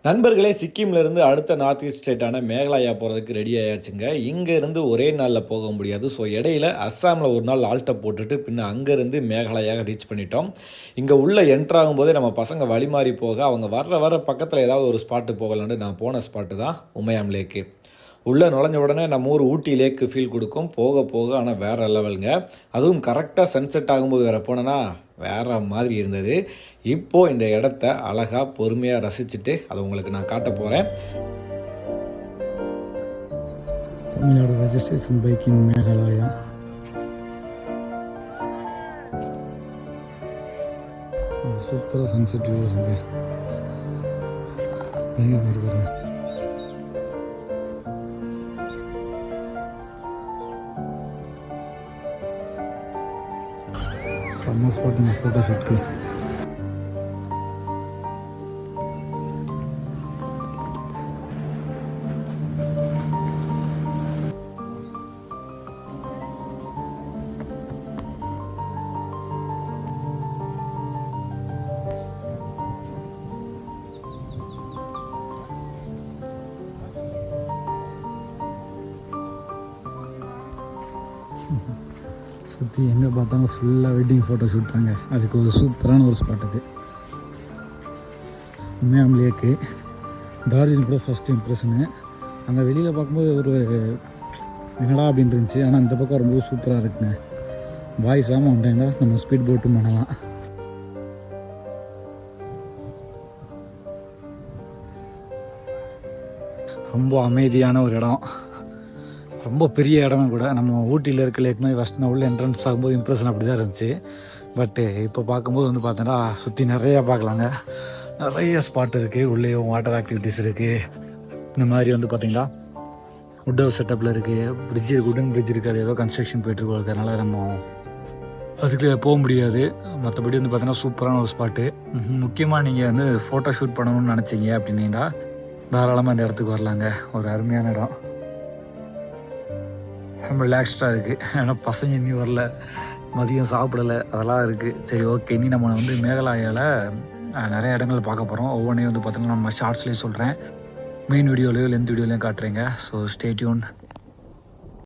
நண்பர்களே, சிக்கிம்லேருந்து அடுத்த north east ஸ்டேட்டான Meghalaya போகிறதுக்கு ரெடி ஆயாச்சுங்க. இங்கேருந்து ஒரே நாளில் போக முடியாது. ஸோ இடையில அஸ்ஸாமில் ஒரு நாள் ஆல்ட்டை போட்டுட்டு பின்ன அங்கேருந்து மேகாலயாக ரீச் பண்ணிட்டோம். இங்கே உள்ளே என்ட்ராகும்போதே நம்ம பசங்க வழி மாறி போக அவங்க வர பக்கத்தில் ஏதாவது ஒரு ஸ்பாட்டு போகலான்னு நான் போன ஸ்பாட்டு தான் உமையாம் லேக்கு. உள்ளே நுழைஞ்ச உடனே நம்ம ஊர் ஊட்டி லேக்கு ஃபீல் கொடுக்கும். போக ஆனால் வேறு லெவலுங்க. அதுவும் கரெக்டாக சன்செட் ஆகும்போது வேறு போனேன்னா வேறு மாதிரி இருந்தது. இப்போது இந்த இடத்த அழகாக பொறுமையாக ரசிச்சுட்டு அதை உங்களுக்கு நான் காட்ட போகிறேன். Tamil Nadu registration biking Meghalaya. சூப்பராக சன்செட் வியூ வருது. செம்ம ஸ்பாட்டுங்க ஃபோட்டோ ஷூட்க்கு. சுற்றி எங்கே பார்த்தாலும் ஃபுல்லாக வெட்டிங் ஃபோட்டோ ஷூட் தாங்க. அதுக்கு ஒரு சூப்பரான ஒரு ஸ்பாட் அது உமையாம் லேக்கு. டார்ஜிலிங் கூட ஃபஸ்ட் இம்ப்ரெஷனு. அந்த வெளியில் பார்க்கும்போது ஒரு என்னடா அப்படின்னு இருந்துச்சு. ஆனால் இந்த பக்கம் ரொம்ப சூப்பராக இருக்குங்க. பாய்ஸ் ஆமாம் வந்தாங்கன்னா நம்ம ஸ்பீட் போட்டும் பண்ணலாம். ரொம்ப அமைதியான ஒரு இடம், ரொம்ப பெரிய இடமே கூட. நம்ம ஊட்டியில் இருக்க லேக்குமே ஃபஸ்ட் நான் உள்ள என்ட்ரன்ஸ் ஆகும்போது இம்ப்ரெஷன் அப்படி தான் இருந்துச்சு. பட்டு இப்போ பார்க்கும்போது வந்து பார்த்தோன்னா சுற்றி நிறையா பார்க்கலாங்க. நிறைய ஸ்பாட் இருக்குது. உள்ளேயும் வாட்டர் ஆக்டிவிட்டீஸ் இருக்குது. இந்த மாதிரி வந்து பார்த்திங்கன்னா வுட் ஹவுஸ் செட்டப்பில் இருக்குது. பிரிட்ஜ் உடன் பிரிட்ஜ் இருக்குது. அது ஏதோ கன்ஸ்ட்ரக்ஷன் போய்ட்டுருக்கு. இருக்கிறதுனால நம்ம அதுக்கு போக முடியாது. மற்றபடி வந்து பார்த்தீங்கன்னா சூப்பரான ஒரு ஸ்பாட்டு. முக்கியமாக நீங்கள் வந்து ஃபோட்டோ ஷூட் பண்ணணும்னு நினச்சிங்க அப்படின்னா தாராளமாக இந்த இடத்துக்கு வரலாங்க. ஒரு அருமையான இடம், ரொம்ப ரிலாக்ஸ்டாக இருக்குது. ஏன்னா பசங்க இன்னும் வரல, மதியம் சாப்பிடலை, அதெல்லாம் இருக்குது. சரி, ஓகே. இனி நம்ம வந்து மேகாலயாவில் நிறைய இடங்கள் பார்க்க போகிறோம். ஒவ்வொன்றையும் வந்து பார்த்தோன்னா நம்ம ஷார்ட்ஸ்லேயும் சொல்கிறேன், மெயின் வீடியோலையோ லென்த் வீடியோலையும் காட்டுறேங்க. So stay tune.